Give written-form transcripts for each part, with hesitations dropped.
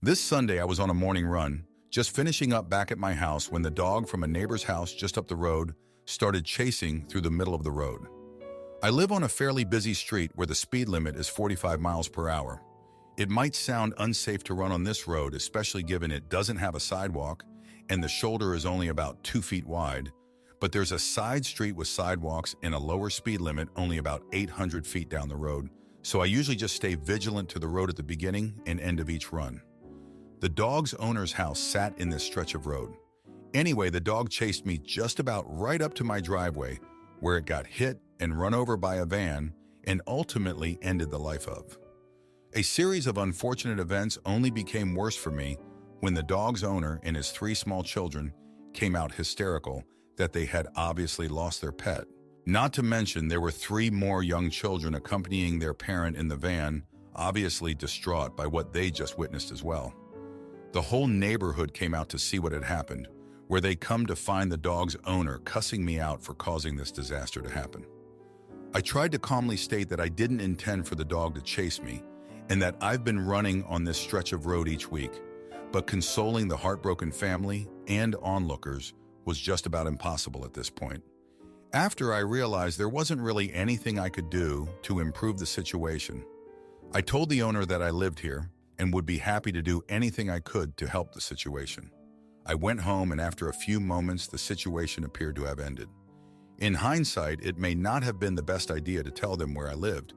This Sunday, I was on a morning run, just finishing up back at my house when the dog from a neighbor's house just up the road started chasing through the middle of the road. I live on a fairly busy street where the speed limit is 45 miles per hour. It might sound unsafe to run on this road, especially given it doesn't have a sidewalk and the shoulder is only about 2 feet wide, but there's a side street with sidewalks and a lower speed limit only about 800 feet down the road, so I usually just stay vigilant to the road at the beginning and end of each run. The dog's owner's house sat in this stretch of road. Anyway, the dog chased me just about right up to my driveway, where it got hit and run over by a van and ultimately ended the life of. A series of unfortunate events only became worse for me when the dog's owner and his 3 small children came out hysterical that they had obviously lost their pet. Not to mention there were 3 more young children accompanying their parent in the van, obviously distraught by what they just witnessed as well. The whole neighborhood came out to see what had happened, where they come to find the dog's owner cussing me out for causing this disaster to happen. I tried to calmly state that I didn't intend for the dog to chase me and that I've been running on this stretch of road each week, but consoling the heartbroken family and onlookers was just about impossible at this point. After I realized there wasn't really anything I could do to improve the situation, I told the owner that I lived here and would be happy to do anything I could to help the situation. I went home, and after a few moments, the situation appeared to have ended. In hindsight, it may not have been the best idea to tell them where I lived,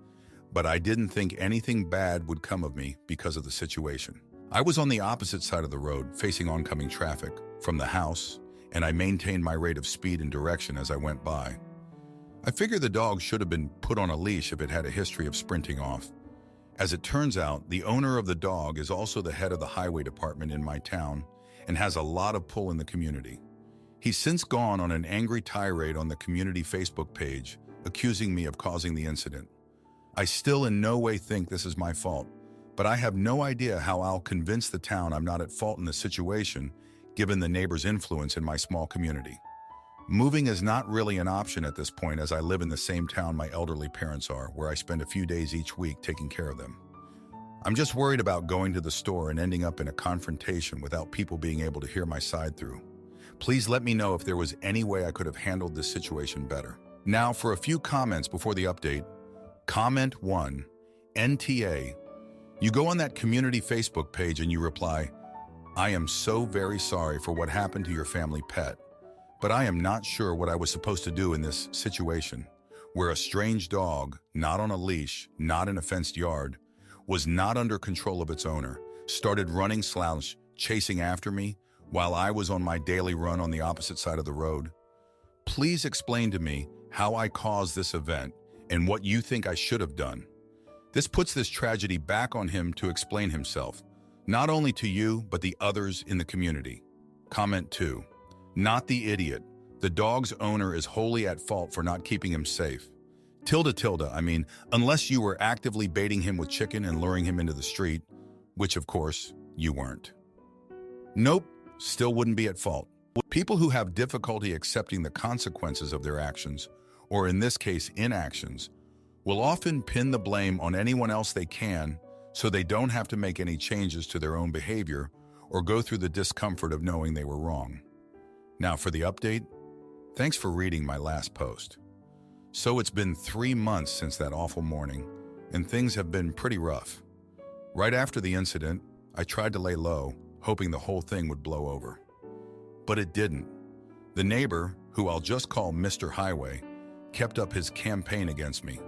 but I didn't think anything bad would come of me because of the situation. I was on the opposite side of the road, facing oncoming traffic from the house, and I maintained my rate of speed and direction as I went by. I figured the dog should have been put on a leash if it had a history of sprinting off. As it turns out, the owner of the dog is also the head of the highway department in my town and has a lot of pull in the community. He's since gone on an angry tirade on the community Facebook page, accusing me of causing the incident. I still in no way think this is my fault, but I have no idea how I'll convince the town I'm not at fault in the situation, given the neighbors' influence in my small community. Moving is not really an option at this point, as I live in the same town my elderly parents are, where I spend a few days each week taking care of them. I'm just worried about going to the store and ending up in a confrontation without people being able to hear my side through. Please let me know if there was any way I could have handled this situation better. Now for a few comments before the update. Comment 1, NTA. You go on that community Facebook page and you reply, "I am so very sorry for what happened to your family pet, but I am not sure what I was supposed to do in this situation, where a strange dog, not on a leash, not in a fenced yard, was not under control of its owner, started running slouch, chasing after me while I was on my daily run on the opposite side of the road. Please explain to me how I caused this event and what you think I should have done." This puts this tragedy back on him to explain himself, not only to you, but the others in the community. Comment 2. Not the idiot. The dog's owner is wholly at fault for not keeping him safe. I mean, unless you were actively baiting him with chicken and luring him into the street, which of course you weren't. Nope, still wouldn't be at fault. People who have difficulty accepting the consequences of their actions, or in this case inactions, will often pin the blame on anyone else they can, so they don't have to make any changes to their own behavior or go through the discomfort of knowing they were wrong. Now for the update. Thanks for reading my last post. So it's been 3 months since that awful morning, and things have been pretty rough. Right after the incident, I tried to lay low, hoping the whole thing would blow over. But it didn't. The neighbor, who I'll just call Mr. Highway, kept up his campaign against me.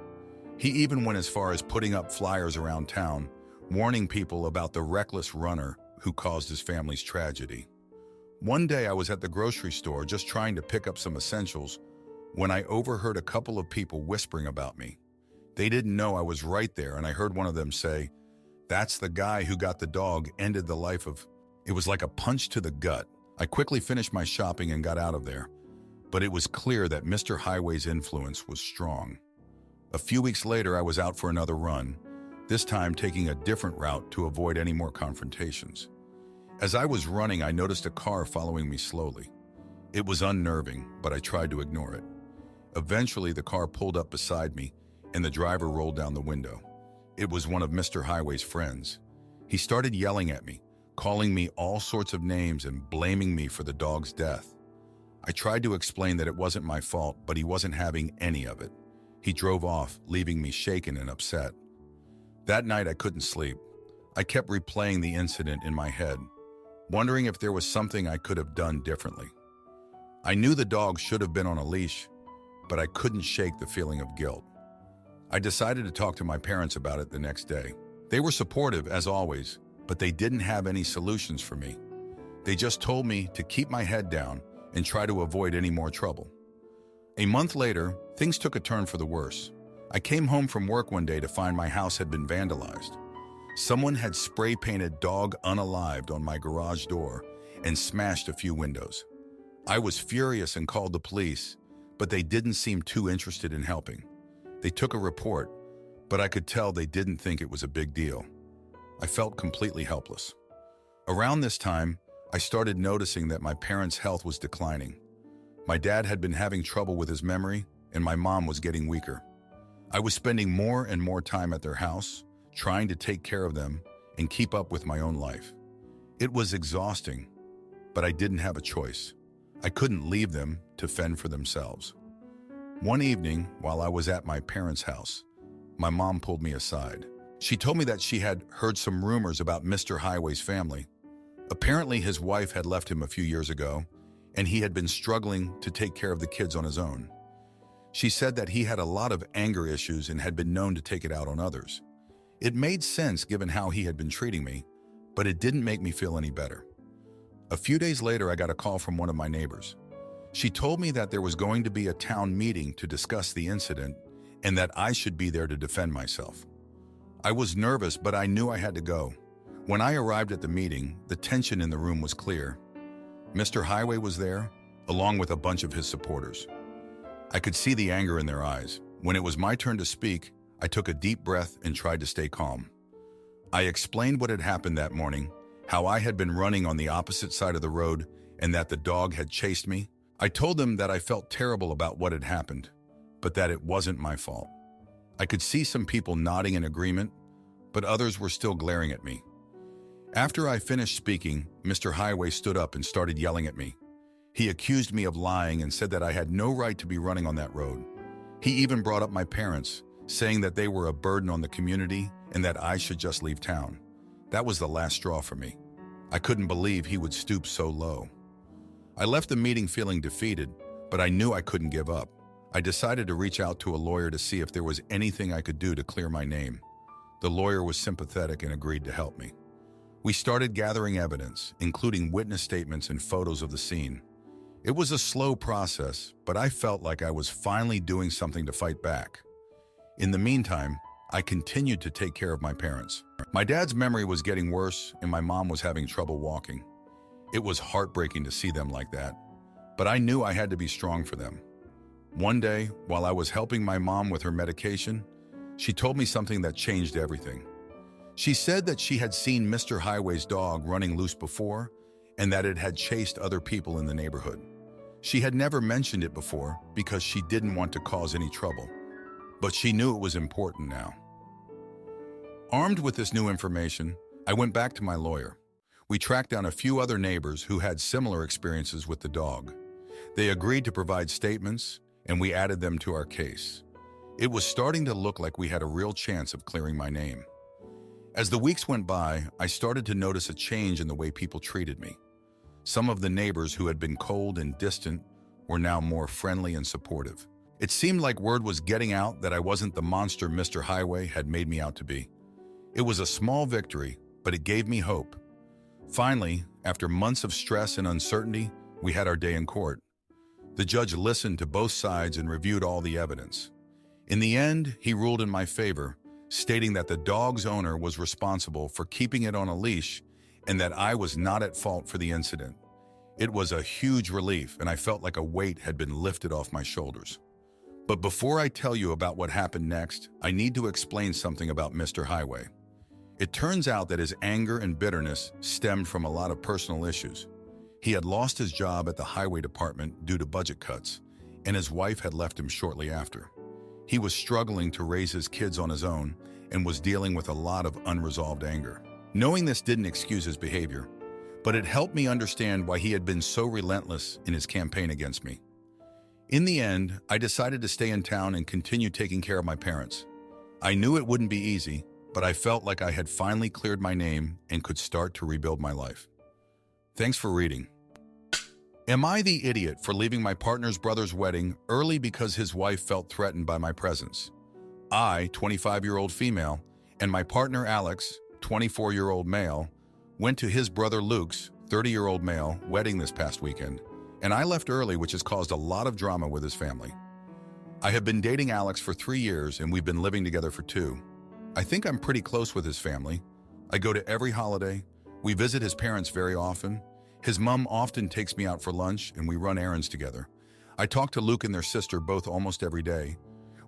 He even went as far as putting up flyers around town, warning people about the reckless runner who caused his family's tragedy. One day I was at the grocery store just trying to pick up some essentials when I overheard a couple of people whispering about me. They didn't know I was right there, and I heard one of them say, "That's the guy who got the dog, ended the life of..." It was like a punch to the gut. I quickly finished my shopping and got out of there, but it was clear that Mr. Highway's influence was strong. A few weeks later, I was out for another run, this time taking a different route to avoid any more confrontations. As I was running, I noticed a car following me slowly. It was unnerving, but I tried to ignore it. Eventually, the car pulled up beside me, and the driver rolled down the window. It was one of Mr. Highway's friends. He started yelling at me, calling me all sorts of names and blaming me for the dog's death. I tried to explain that it wasn't my fault, but he wasn't having any of it. He drove off, leaving me shaken and upset. That night I couldn't sleep. I kept replaying the incident in my head, wondering if there was something I could have done differently. I knew the dog should have been on a leash, but I couldn't shake the feeling of guilt. I decided to talk to my parents about it the next day. They were supportive, as always, but they didn't have any solutions for me. They just told me to keep my head down and try to avoid any more trouble. A month later, things took a turn for the worse. I came home from work one day to find my house had been vandalized. Someone had spray-painted "Dog Unalived" on my garage door and smashed a few windows. I was furious and called the police, but they didn't seem too interested in helping. They took a report, but I could tell they didn't think it was a big deal. I felt completely helpless. Around this time, I started noticing that my parents' health was declining. My dad had been having trouble with his memory, and my mom was getting weaker. I was spending more and more time at their house, trying to take care of them and keep up with my own life. It was exhausting, but I didn't have a choice. I couldn't leave them to fend for themselves. One evening, while I was at my parents' house, my mom pulled me aside. She told me that she had heard some rumors about Mr. Highway's family. Apparently, his wife had left him a few years ago, and he had been struggling to take care of the kids on his own. She said that he had a lot of anger issues and had been known to take it out on others. It made sense given how he had been treating me, but it didn't make me feel any better. A few days later, I got a call from one of my neighbors. She told me that there was going to be a town meeting to discuss the incident and that I should be there to defend myself. I was nervous, but I knew I had to go. When I arrived at the meeting, the tension in the room was clear. Mr. Highway was there, along with a bunch of his supporters. I could see the anger in their eyes. When it was my turn to speak, I took a deep breath and tried to stay calm. I explained what had happened that morning, how I had been running on the opposite side of the road and that the dog had chased me. I told them that I felt terrible about what had happened, but that it wasn't my fault. I could see some people nodding in agreement, but others were still glaring at me. After I finished speaking, Mr. Highway stood up and started yelling at me. He accused me of lying and said that I had no right to be running on that road. He even brought up my parents, saying that they were a burden on the community and that I should just leave town. That was the last straw for me. I couldn't believe he would stoop so low. I left the meeting feeling defeated, but I knew I couldn't give up. I decided to reach out to a lawyer to see if there was anything I could do to clear my name. The lawyer was sympathetic and agreed to help me. We started gathering evidence, including witness statements and photos of the scene. It was a slow process, but I felt like I was finally doing something to fight back. In the meantime, I continued to take care of my parents. My dad's memory was getting worse, and my mom was having trouble walking. It was heartbreaking to see them like that, but I knew I had to be strong for them. One day, while I was helping my mom with her medication, she told me something that changed everything. She said that she had seen Mr. Highway's dog running loose before and that it had chased other people in the neighborhood. She had never mentioned it before because she didn't want to cause any trouble, but she knew it was important now. Armed with this new information, I went back to my lawyer. We tracked down a few other neighbors who had similar experiences with the dog. They agreed to provide statements, and we added them to our case. It was starting to look like we had a real chance of clearing my name. As the weeks went by, I started to notice a change in the way people treated me. Some of the neighbors who had been cold and distant were now more friendly and supportive. It seemed like word was getting out that I wasn't the monster Mr. Highway had made me out to be. It was a small victory, but it gave me hope. Finally, after months of stress and uncertainty, we had our day in court. The judge listened to both sides and reviewed all the evidence. In the end, he ruled in my favor, stating that the dog's owner was responsible for keeping it on a leash and that I was not at fault for the incident. It was a huge relief, and I felt like a weight had been lifted off my shoulders. But before I tell you about what happened next, I need to explain something about Mr. Highway. It turns out that his anger and bitterness stemmed from a lot of personal issues. He had lost his job at the highway department due to budget cuts, and his wife had left him shortly after. He was struggling to raise his kids on his own and was dealing with a lot of unresolved anger. Knowing this didn't excuse his behavior, but it helped me understand why he had been so relentless in his campaign against me. In the end, I decided to stay in town and continue taking care of my parents. I knew it wouldn't be easy, but I felt like I had finally cleared my name and could start to rebuild my life. Thanks for reading. Am I the idiot for leaving my partner's brother's wedding early because his wife felt threatened by my presence? I, 25-year-old female, and my partner Alex, 24-year-old male, went to his brother Luke's, 30-year-old male, wedding this past weekend, and I left early, which has caused a lot of drama with his family. I have been dating Alex for 3 years, and we've been living together for 2. I think I'm pretty close with his family. I go to every holiday. We visit his parents very often. His mom often takes me out for lunch, and we run errands together. I talk to Luke and their sister both almost every day.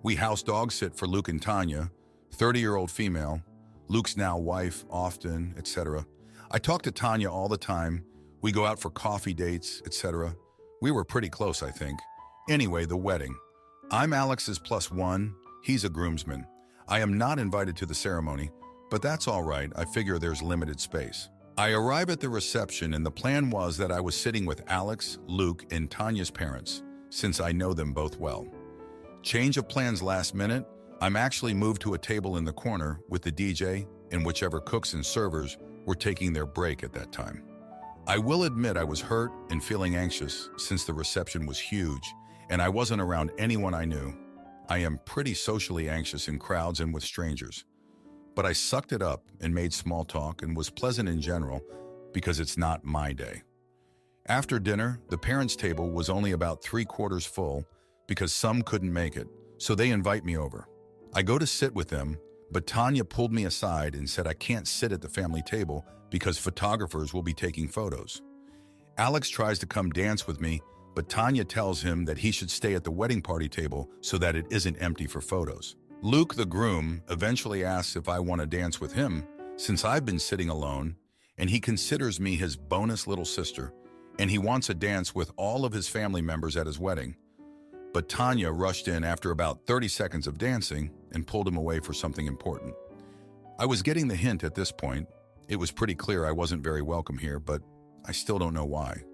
We house dog sit for Luke and Tanya, 30-year-old female, Luke's now wife, often, etc. I talk to Tanya all the time. We go out for coffee dates, etc. We were pretty close, I think. Anyway, the wedding. I'm Alex's +1. He's a groomsman. I am not invited to the ceremony, but that's all right. I figure there's limited space. I arrive at the reception, and the plan was that I was sitting with Alex, Luke, and Tanya's parents, since I know them both well. Change of plans last minute. I'm actually moved to a table in the corner with the DJ and whichever cooks and servers were taking their break at that time. I will admit I was hurt and feeling anxious since the reception was huge and I wasn't around anyone I knew. I am pretty socially anxious in crowds and with strangers. But I sucked it up and made small talk and was pleasant in general because it's not my day. After dinner, the parents' table was only about 3/4 full because some couldn't make it, so they invite me over. I go to sit with them, but Tanya pulled me aside and said I can't sit at the family table because photographers will be taking photos. Alex tries to come dance with me, but Tanya tells him that he should stay at the wedding party table so that it isn't empty for photos. Luke, the groom, eventually asks if I want to dance with him, since I've been sitting alone, and he considers me his bonus little sister, and he wants a dance with all of his family members at his wedding. But Tanya rushed in after about 30 seconds of dancing and pulled him away for something important. I was getting the hint at this point. It was pretty clear I wasn't very welcome here, but I still don't know why.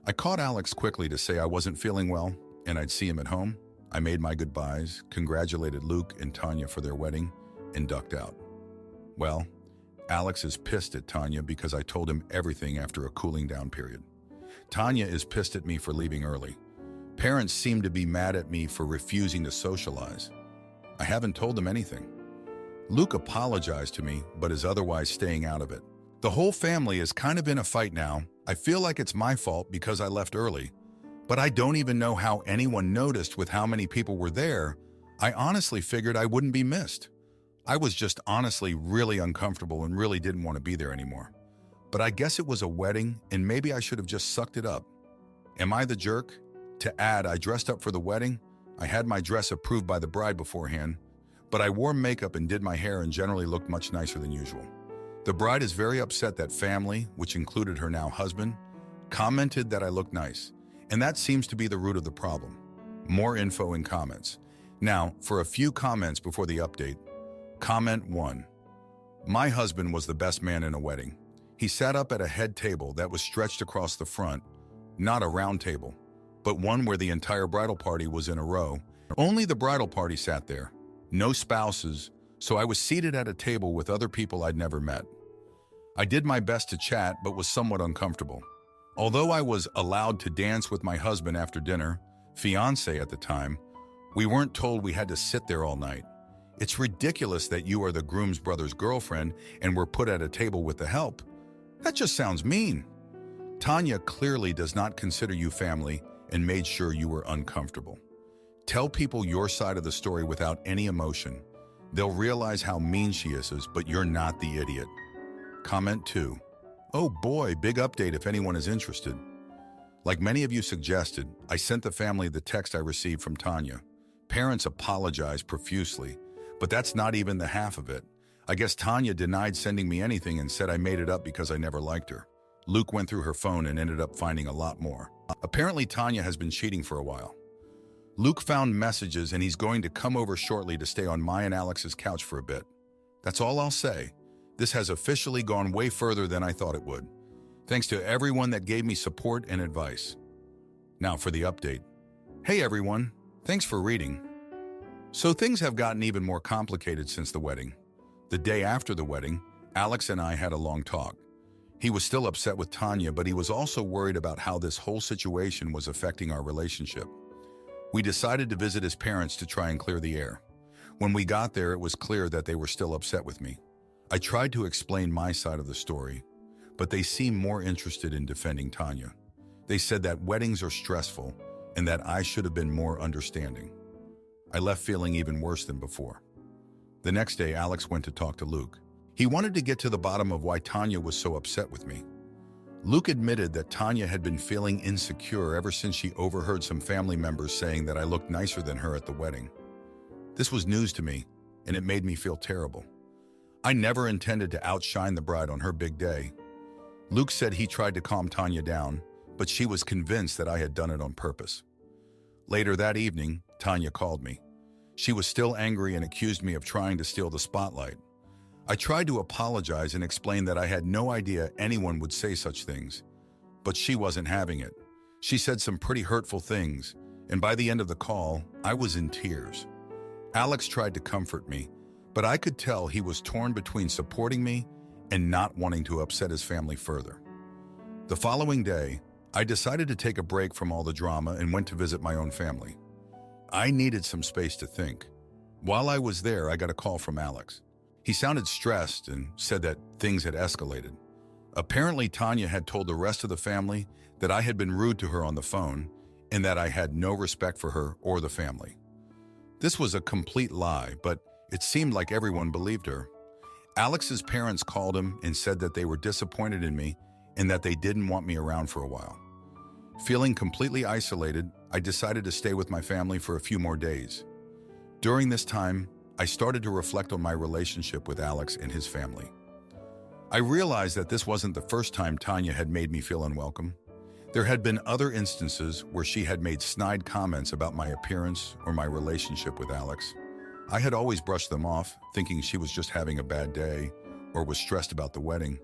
I caught Alex quickly to say I wasn't feeling well and I'd see him at home. I made my goodbyes, congratulated Luke and Tanya for their wedding, and ducked out. Well, Alex is pissed at Tanya because I told him everything after a cooling down period. Tanya is pissed at me for leaving early. Parents seem to be mad at me for refusing to socialize. I haven't told them anything. Luke apologized to me, but is otherwise staying out of it. The whole family is kind of in a fight now. I feel like it's my fault because I left early, but I don't even know how anyone noticed with how many people were there. I honestly figured I wouldn't be missed. I was just honestly really uncomfortable and really didn't want to be there anymore. But I guess it was a wedding and maybe I should have just sucked it up. Am I the jerk? To add, I dressed up for the wedding. I had my dress approved by the bride beforehand, but I wore makeup and did my hair and generally looked much nicer than usual. The bride is very upset that family, which included her now husband, commented that I looked nice, and that seems to be the root of the problem. More info in comments. Now, for a few comments before the update. Comment 1. My husband was the best man in a wedding. He sat up at a head table that was stretched across the front, not a round table, but one where the entire bridal party was in a row. Only the bridal party sat there, no spouses, so I was seated at a table with other people I'd never met. I did my best to chat, but was somewhat uncomfortable. Although I was allowed to dance with my husband after dinner, fiancé at the time, we weren't told we had to sit there all night. It's ridiculous that you are the groom's brother's girlfriend and were put at a table with the help. That just sounds mean. Tanya clearly does not consider you family and made sure you were uncomfortable. Tell people your side of the story without any emotion. They'll realize how mean she is, but you're not the idiot. Comment 2. Oh boy, big update if anyone is interested. Like many of you suggested, I sent the family the text I received from Tanya. Parents apologized profusely, but that's not even the half of it. I guess Tanya denied sending me anything and said I made it up because I never liked her. Luke went through her phone and ended up finding a lot more. Apparently, Tanya has been cheating for a while. Luke found messages and he's going to come over shortly to stay on my and Alex's couch for a bit. That's all I'll say. This has officially gone way further than I thought it would. Thanks to everyone that gave me support and advice. Now for the update. Hey everyone, thanks for reading. So things have gotten even more complicated since the wedding. The day after the wedding, Alex and I had a long talk. He was still upset with Tanya, but he was also worried about how this whole situation was affecting our relationship. We decided to visit his parents to try and clear the air. When we got there, it was clear that they were still upset with me. I tried to explain my side of the story, but they seemed more interested in defending Tanya. They said that weddings are stressful and that I should have been more understanding. I left feeling even worse than before. The next day, Alex went to talk to Luke. He wanted to get to the bottom of why Tanya was so upset with me. Luke admitted that Tanya had been feeling insecure ever since she overheard some family members saying that I looked nicer than her at the wedding. This was news to me, and it made me feel terrible. I never intended to outshine the bride on her big day. Luke said he tried to calm Tanya down, but she was convinced that I had done it on purpose. Later that evening, Tanya called me. She was still angry and accused me of trying to steal the spotlight. I tried to apologize and explain that I had no idea anyone would say such things, but she wasn't having it. She said some pretty hurtful things, and by the end of the call, I was in tears. Alex tried to comfort me, but I could tell he was torn between supporting me and not wanting to upset his family further. The following day, I decided to take a break from all the drama and went to visit my own family. I needed some space to think. While I was there, I got a call from Alex. He sounded stressed and said that things had escalated. Apparently, Tanya had told the rest of the family that I had been rude to her on the phone and that I had no respect for her or the family. This was a complete lie, but it seemed like everyone believed her. Alex's parents called him and said that they were disappointed in me and that they didn't want me around for a while. Feeling completely isolated, I decided to stay with my family for a few more days. During this time, I started to reflect on my relationship with Alex and his family. I realized that this wasn't the first time Tanya had made me feel unwelcome. There had been other instances where she had made snide comments about my appearance or my relationship with Alex. I had always brushed them off, thinking she was just having a bad day or was stressed about the wedding,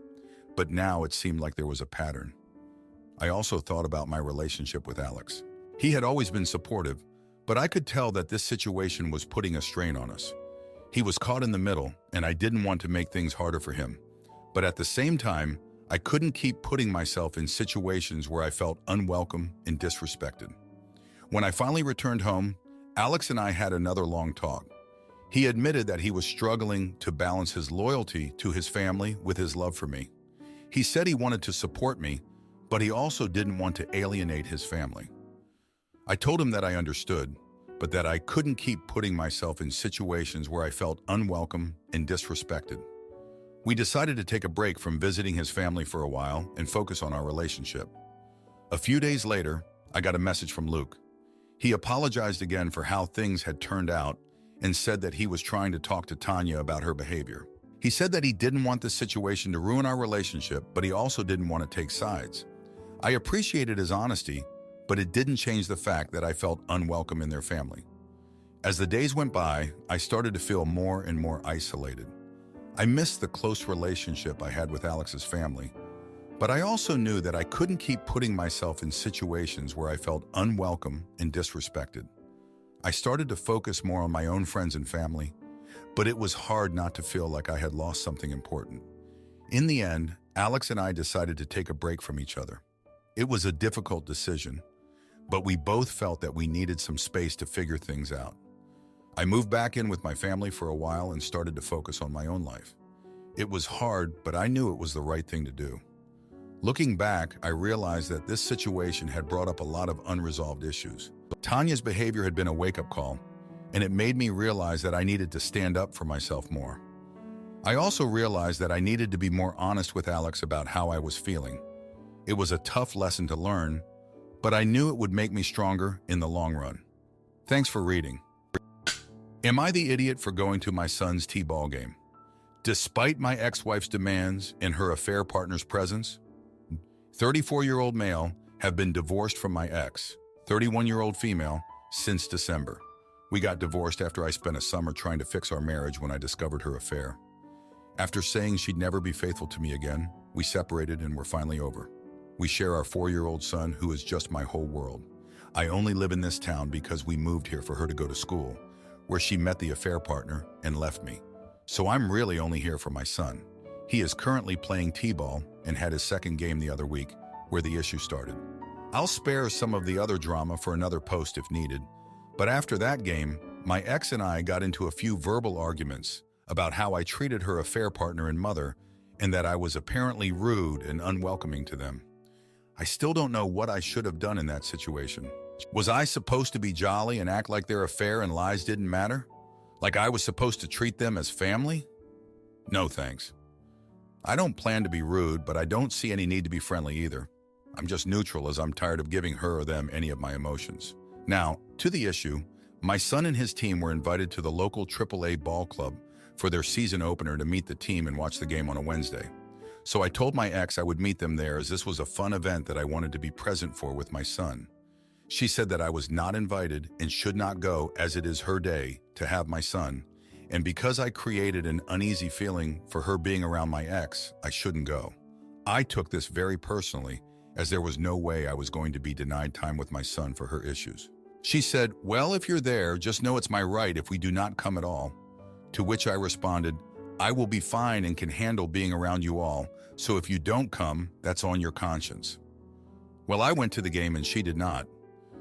but now it seemed like there was a pattern. I also thought about my relationship with Alex. He had always been supportive, but I could tell that this situation was putting a strain on us. He was caught in the middle, and I didn't want to make things harder for him. But at the same time, I couldn't keep putting myself in situations where I felt unwelcome and disrespected. When I finally returned home, Alex and I had another long talk. He admitted that he was struggling to balance his loyalty to his family with his love for me. He said he wanted to support me, but he also didn't want to alienate his family. I told him that I understood, but that I couldn't keep putting myself in situations where I felt unwelcome and disrespected. We decided to take a break from visiting his family for a while and focus on our relationship. A few days later, I got a message from Luke. He apologized again for how things had turned out and said that he was trying to talk to Tanya about her behavior. He said that he didn't want this situation to ruin our relationship, but he also didn't want to take sides. I appreciated his honesty, but it didn't change the fact that I felt unwelcome in their family. As the days went by, I started to feel more and more isolated. I missed the close relationship I had with Alex's family, but I also knew that I couldn't keep putting myself in situations where I felt unwelcome and disrespected. I started to focus more on my own friends and family, but it was hard not to feel like I had lost something important. In the end, Alex and I decided to take a break from each other. It was a difficult decision, but we both felt that we needed some space to figure things out. I moved back in with my family for a while and started to focus on my own life. It was hard, but I knew it was the right thing to do. Looking back, I realized that this situation had brought up a lot of unresolved issues. Tanya's behavior had been a wake-up call, and it made me realize that I needed to stand up for myself more. I also realized that I needed to be more honest with Alex about how I was feeling. It was a tough lesson to learn, but I knew it would make me stronger in the long run. Thanks for reading. Am I the idiot for going to my son's t-ball game? Despite my ex-wife's demands and her affair partner's presence, 34-year-old male have been divorced from my ex, 31-year-old female, since December. We got divorced after I spent a summer trying to fix our marriage when I discovered her affair. After saying she'd never be faithful to me again, we separated and were finally over. We share our 4-year-old son, who is just my whole world. I only live in this town because we moved here for her to go to school, where she met the affair partner and left me. So I'm really only here for my son. He is currently playing t-ball and had his second game the other week, where the issue started. I'll spare some of the other drama for another post if needed, but after that game, my ex and I got into a few verbal arguments about how I treated her affair partner and mother, and that I was apparently rude and unwelcoming to them. I still don't know what I should have done in that situation. Was I supposed to be jolly and act like their affair and lies didn't matter? Like I was supposed to treat them as family? No thanks. I don't plan to be rude, but I don't see any need to be friendly either. I'm just neutral, as I'm tired of giving her or them any of my emotions. Now, to the issue, my son and his team were invited to the local AAA ball club for their season opener to meet the team and watch the game on a Wednesday. So I told my ex I would meet them there, as this was a fun event that I wanted to be present for with my son. She said that I was not invited and should not go, as it is her day to have my son, and because I created an uneasy feeling for her being around my ex, I shouldn't go. I took this very personally, as there was no way I was going to be denied time with my son for her issues. She said, "Well, if you're there, just know it's my right if we do not come at all." To which I responded, "I will be fine and can handle being around you all, so if you don't come, that's on your conscience." Well, I went to the game and she did not.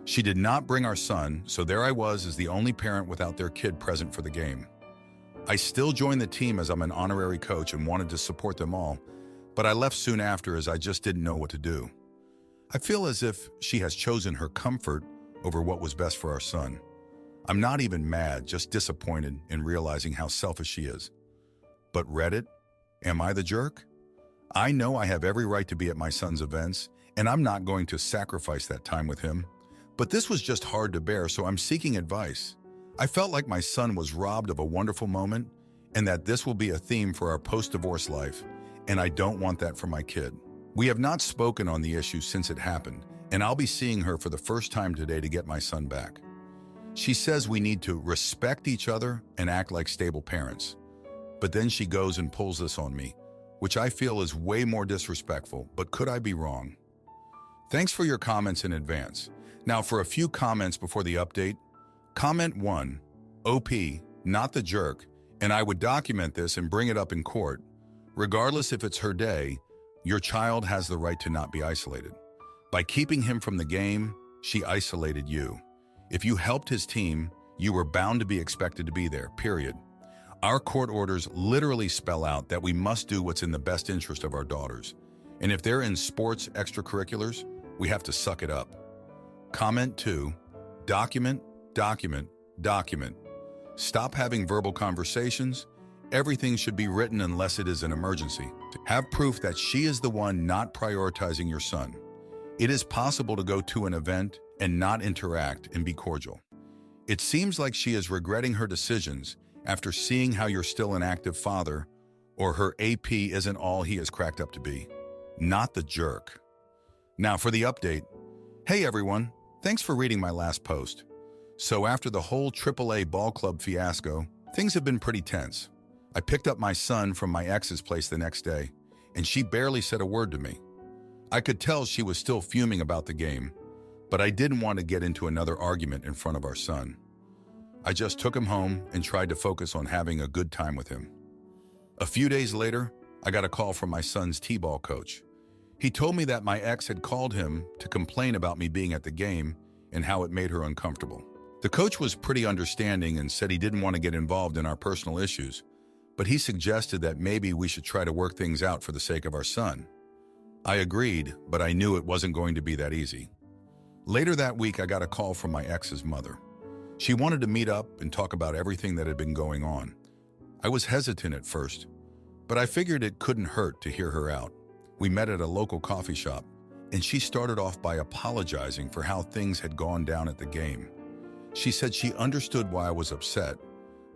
She did not bring our son, so there I was as the only parent without their kid present for the game. I still joined the team as I'm an honorary coach and wanted to support them all, but I left soon after as I just didn't know what to do. I feel as if she has chosen her comfort over what was best for our son. I'm not even mad, just disappointed in realizing how selfish she is. But Reddit, am I the jerk? I know I have every right to be at my son's events, and I'm not going to sacrifice that time with him. But this was just hard to bear, so I'm seeking advice. I felt like my son was robbed of a wonderful moment, and that this will be a theme for our post-divorce life, and I don't want that for my kid. We have not spoken on the issue since it happened, and I'll be seeing her for the first time today to get my son back. She says we need to respect each other and act like stable parents. But then she goes and pulls this on me, which I feel is way more disrespectful, but could I be wrong? Thanks for your comments in advance. Now for a few comments before the update. Comment 1, OP, not the jerk, and I would document this and bring it up in court. Regardless if it's her day, your child has the right to not be isolated. By keeping him from the game, she isolated you. If you helped his team, you were bound to be expected to be there, period. Our court orders literally spell out that we must do what's in the best interest of our daughters. And if they're in sports extracurriculars, we have to suck it up. Comment 2, document, document, document. Stop having verbal conversations. Everything should be written unless it is an emergency. Have proof that she is the one not prioritizing your son. It is possible to go to an event and not interact and be cordial. It seems like she is regretting her decisions after seeing how you're still an active father, or her AP isn't all he is cracked up to be. Not the jerk. Now for the update. Hey everyone, thanks for reading my last post. So after the whole AAA ball club fiasco, things have been pretty tense. I picked up my son from my ex's place the next day, and she barely said a word to me. I could tell she was still fuming about the game, but I didn't want to get into another argument in front of our son. I just took him home and tried to focus on having a good time with him. A few days later, I got a call from my son's t-ball coach. He told me that my ex had called him to complain about me being at the game and how it made her uncomfortable. The coach was pretty understanding and said he didn't want to get involved in our personal issues, but he suggested that maybe we should try to work things out for the sake of our son. I agreed, but I knew it wasn't going to be that easy. Later that week, I got a call from my ex's mother. She wanted to meet up and talk about everything that had been going on. I was hesitant at first, but I figured it couldn't hurt to hear her out. We met at a local coffee shop, and she started off by apologizing for how things had gone down at the game. She said she understood why I was upset,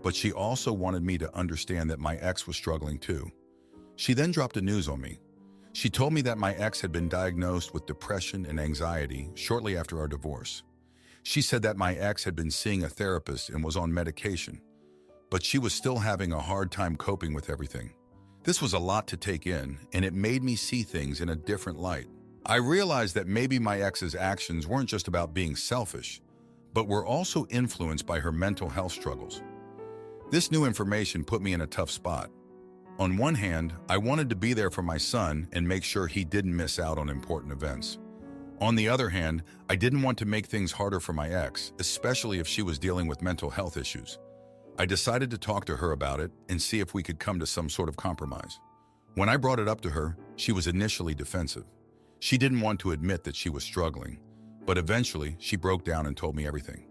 but she also wanted me to understand that my ex was struggling too. She then dropped the news on me. She told me that my ex had been diagnosed with depression and anxiety shortly after our divorce. She said that my ex had been seeing a therapist and was on medication, but she was still having a hard time coping with everything. This was a lot to take in, and it made me see things in a different light. I realized that maybe my ex's actions weren't just about being selfish, but were also influenced by her mental health struggles. This new information put me in a tough spot. On one hand, I wanted to be there for my son and make sure he didn't miss out on important events. On the other hand, I didn't want to make things harder for my ex, especially if she was dealing with mental health issues. I decided to talk to her about it and see if we could come to some sort of compromise. When I brought it up to her, she was initially defensive. She didn't want to admit that she was struggling, but eventually she broke down and told me everything.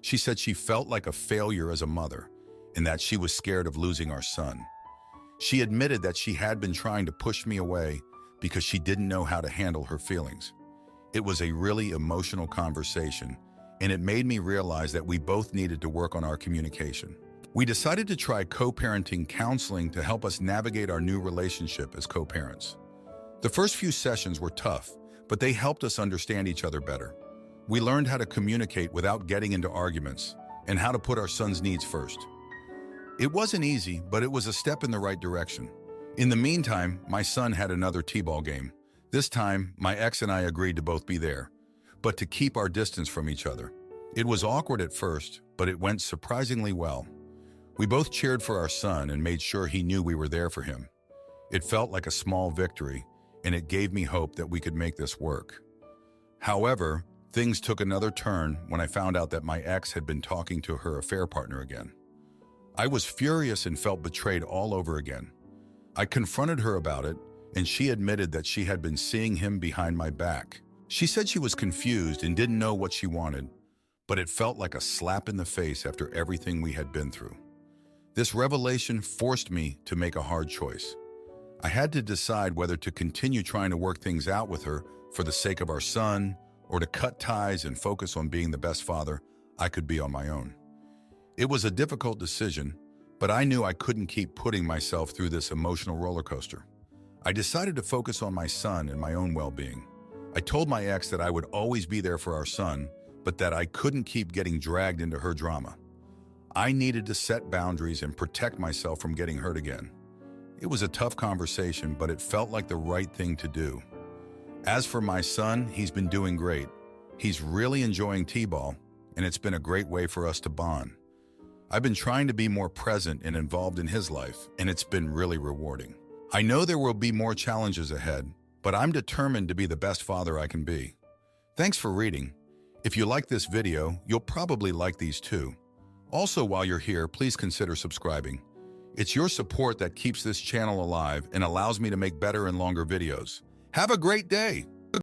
She said she felt like a failure as a mother and that she was scared of losing our son. She admitted that she had been trying to push me away because she didn't know how to handle her feelings. It was a really emotional conversation, and it made me realize that we both needed to work on our communication. We decided to try co-parenting counseling to help us navigate our new relationship as co-parents. The first few sessions were tough, but they helped us understand each other better. We learned how to communicate without getting into arguments and how to put our son's needs first. It wasn't easy, but it was a step in the right direction. In the meantime, my son had another t-ball game. This time, my ex and I agreed to both be there, but to keep our distance from each other. It was awkward at first, but it went surprisingly well. We both cheered for our son and made sure he knew we were there for him. It felt like a small victory, and it gave me hope that we could make this work. However, things took another turn when I found out that my ex had been talking to her affair partner again. I was furious and felt betrayed all over again. I confronted her about it, and she admitted that she had been seeing him behind my back. She said she was confused and didn't know what she wanted, but it felt like a slap in the face after everything we had been through. This revelation forced me to make a hard choice. I had to decide whether to continue trying to work things out with her for the sake of our son, or to cut ties and focus on being the best father I could be on my own. It was a difficult decision, but I knew I couldn't keep putting myself through this emotional roller coaster. I decided to focus on my son and my own well-being. I told my ex that I would always be there for our son, but that I couldn't keep getting dragged into her drama. I needed to set boundaries and protect myself from getting hurt again. It was a tough conversation, but it felt like the right thing to do. As for my son, he's been doing great. He's really enjoying t-ball, and it's been a great way for us to bond. I've been trying to be more present and involved in his life, and it's been really rewarding. I know there will be more challenges ahead, but I'm determined to be the best father I can be. Thanks for reading. If you like this video, you'll probably like these too. Also, while you're here, please consider subscribing. It's your support that keeps this channel alive and allows me to make better and longer videos. Have a great day!